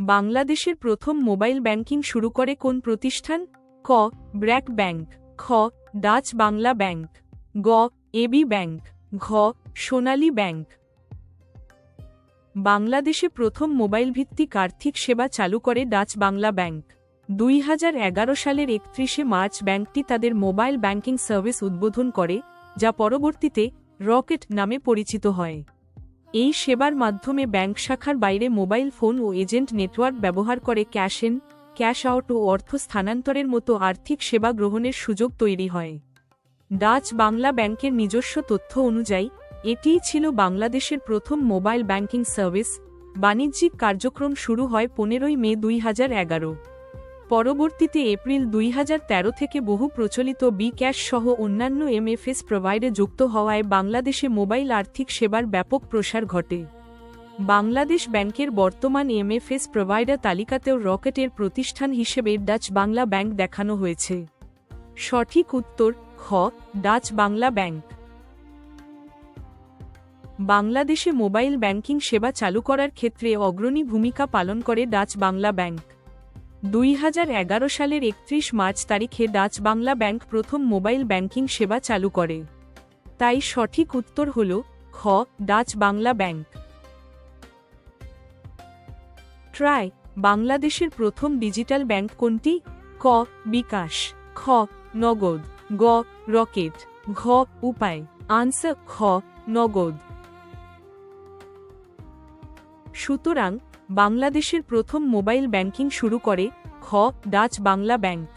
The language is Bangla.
বাংলাদেশের প্রথম মোবাইল ব্যাংকিং শুরু করে কোন প্রতিষ্ঠান? ক. ব্র্যাক ব্যাংক, খ. ডাচ বাংলা ব্যাংক, গ. এবি ব্যাংক, ঘ. সোনালী ব্যাংক। বাংলাদেশে প্রথম মোবাইল ভিত্তিক আর্থিক সেবা চালু করে ডাচ বাংলা ব্যাংক। 2011 সালের 31 মার্চ ব্যাংকটি তাদের মোবাইল ব্যাংকিং সার্ভিস উদ্বোধন করে, যা পরবর্তীতে রকেট নামে পরিচিত হয়। এই সেবার মাধ্যমে ব্যাংক শাখার বাইরে মোবাইল ফোন ও এজেন্ট নেটওয়ার্ক ব্যবহার করে ক্যাশ ইন, ক্যাশ আউট ও অর্থ স্থানান্তরের মতো আর্থিক সেবা গ্রহণের সুযোগ তৈরি হয়। ডাচ বাংলা ব্যাংকের নিজস্ব তথ্য অনুযায়ী এটিই ছিল বাংলাদেশের প্রথম মোবাইল ব্যাংকিং সার্ভিস। বাণিজ্যিক কার্যক্রম শুরু হয় 15 মে 2011। পরবর্তীতে এপ্রিল 2013 থেকে বহু প্রচলিত বি-ক্যাশ সহ অন্যান্য এমএফএস প্রোভাইডে যুক্ত হওয়ায় বাংলাদেশে মোবাইল আর্থিক সেবার ব্যাপক প্রসার ঘটে। বাংলাদেশ ব্যাংকের বর্তমান এমএফএস প্রোভাইডার তালিকাতেও রকেটের প্রতিষ্ঠান হিসেবে ডাচ বাংলা ব্যাংক দেখানো হয়েছে। সঠিক উত্তর খ. Dutch Bangla bank. বাংলাদেশে মোবাইল ব্যাংকিং সেবা চালু করার ক্ষেত্রে অগ্রণী ভূমিকা পালন করে ডাচ বাংলা ব্যাংক। 2011 সালের 31 মার্চ তারিখে ডাচ বাংলা ব্যাংক প্রথম মোবাইল ব্যাংকিং সেবা চালু করে। তাই সঠিক উত্তর হল খ. Dutch Bangla bank. ট্রাই বাংলাদেশের প্রথম ডিজিটাল ব্যাংক কোনটি? ক. বিকাশ, খ. নগদ, গ. রকেট, ঘ. উপায়। আনসার খ. নগদ। সুতরাং বাংলাদেশের প্রথম মোবাইল ব্যাংকিং শুরু করে খ. Dutch Bangla bank.